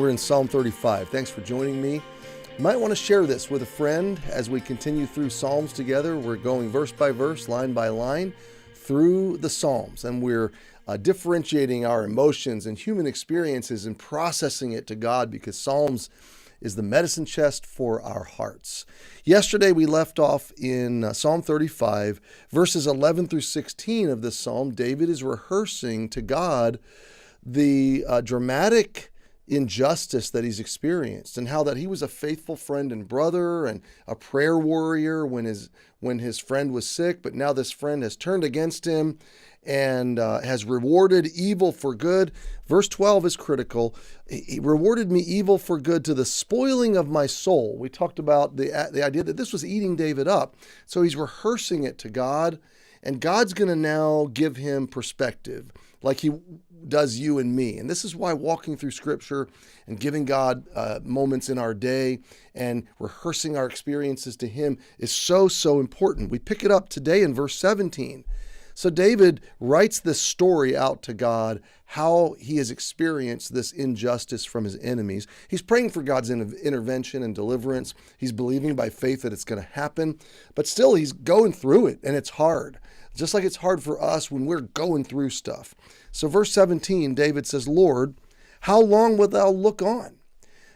We're in Psalm 35. Thanks for joining me. You might want to share this with a friend as we continue through Psalms together. We're going verse by verse, line by line through the Psalms, and we're differentiating our emotions and human experiences and processing it to God, because Psalms is the medicine chest for our hearts. Yesterday we left off in Psalm 35, verses 11 through 16 of this psalm. David is rehearsing to God the dramatic injustice that he's experienced, and how that he was a faithful friend and brother and a prayer warrior when his friend was sick, but now this friend has turned against him and has rewarded evil for good. Verse 12 is critical. He rewarded me evil for good to the spoiling of my soul. We talked about the idea that this was eating David up. So he's rehearsing it to God, and God's going to now give him perspective like he does you and me. And this is why walking through Scripture and giving God moments in our day and rehearsing our experiences to him is so important. We pick it up today in verse 17. So David writes this story out to God, how he has experienced this injustice from his enemies. He's praying for God's intervention and deliverance. He's believing by faith that it's going to happen, but still he's going through it, and it's hard. Just like it's hard for us when we're going through stuff. So verse 17, David says, Lord, how long wilt thou look on?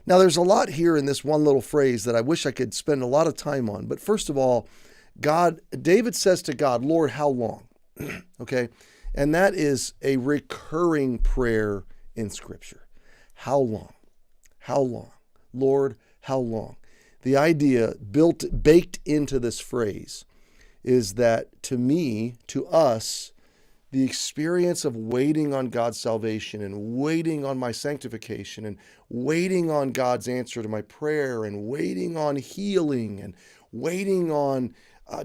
Now there's a lot here in this one little phrase that I wish I could spend a lot of time on. But first of all, David says to God, Lord, how long? Okay. And that is a recurring prayer in Scripture. How long? How long? Lord, how long? The idea baked into this phrase is that to me, to us, the experience of waiting on God's salvation and waiting on my sanctification and waiting on God's answer to my prayer and waiting on healing and waiting on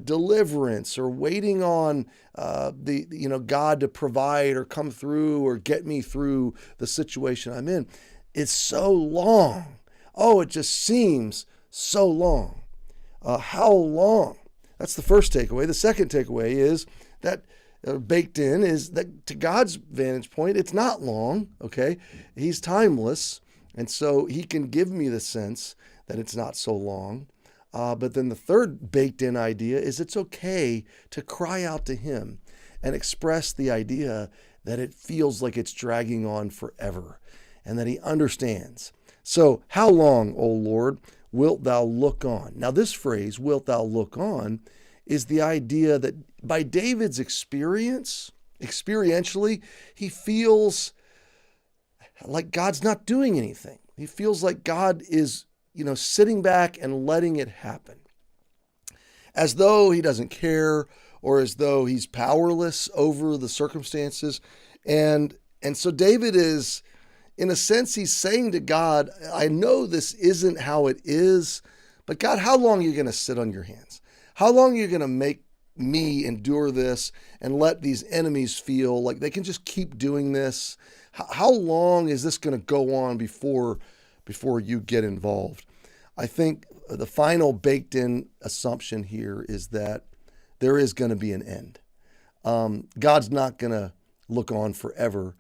deliverance or waiting on God to provide or come through or get me through the situation I'm in, it's so long. Oh, it just seems so long. How long? That's the first takeaway. The second takeaway is that baked in is that to God's vantage point, it's not long, okay? He's timeless, and so he can give me the sense that it's not so long. But then the third baked in idea is it's okay to cry out to him and express the idea that it feels like it's dragging on forever and that he understands. So how long, O Lord, wilt thou look on? Now this phrase, wilt thou look on, is the idea that by David's experientially, he feels like God's not doing anything. He feels like God is, sitting back and letting it happen, as though he doesn't care or as though he's powerless over the circumstances. And so David is, in a sense, he's saying to God, I know this isn't how it is, but God, how long are you going to sit on your hands? How long are you going to make me endure this and let these enemies feel like they can just keep doing this? How long is this going to go on before you get involved? I think the final baked in assumption here is that there is going to be an end. God's not going to look on forever.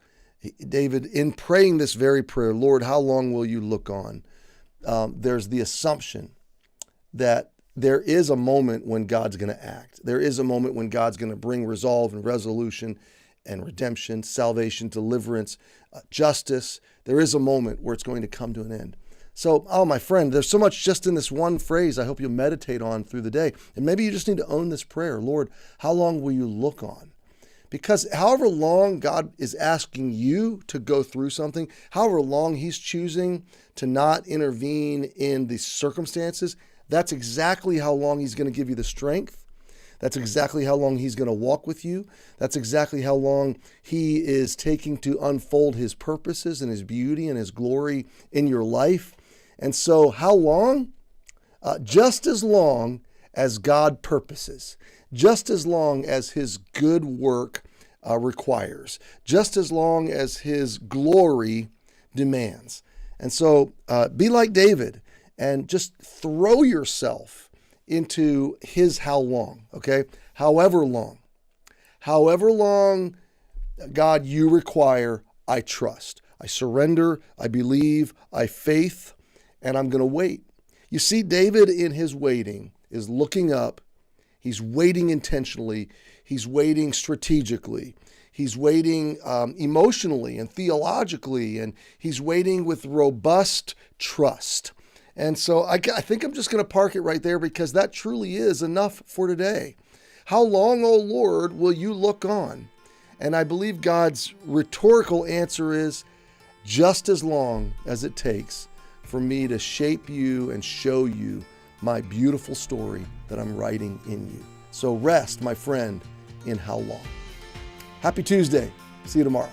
David, in praying this very prayer, Lord, how long will you look on? There's the assumption that there is a moment when God's going to act. There is a moment when God's going to bring resolve and resolution and redemption, salvation, deliverance, justice. There is a moment where it's going to come to an end. So, my friend, there's so much just in this one phrase I hope you'll meditate on through the day. And maybe you just need to own this prayer. Lord, how long will you look on? Because however long God is asking you to go through something, however long he's choosing to not intervene in the circumstances, that's exactly how long he's going to give you the strength. That's exactly how long he's going to walk with you. That's exactly how long he is taking to unfold his purposes and his beauty and his glory in your life. And so how long? Just as long as God purposes, just as long as his good work requires, just as long as his glory demands. And so be like David and just throw yourself into his how long, okay? However long, God, you require, I trust. I surrender, I believe, I faith, and I'm going to wait. You see, David in his waiting is looking up. He's waiting intentionally. He's waiting strategically. He's waiting emotionally and theologically, and he's waiting with robust trust. And so I think I'm just going to park it right there, because that truly is enough for today. How long, O Lord, will you look on? And I believe God's rhetorical answer is just as long as it takes for me to shape you and show you my beautiful story that I'm writing in you. So rest, my friend, in how long. Happy Tuesday. See you tomorrow.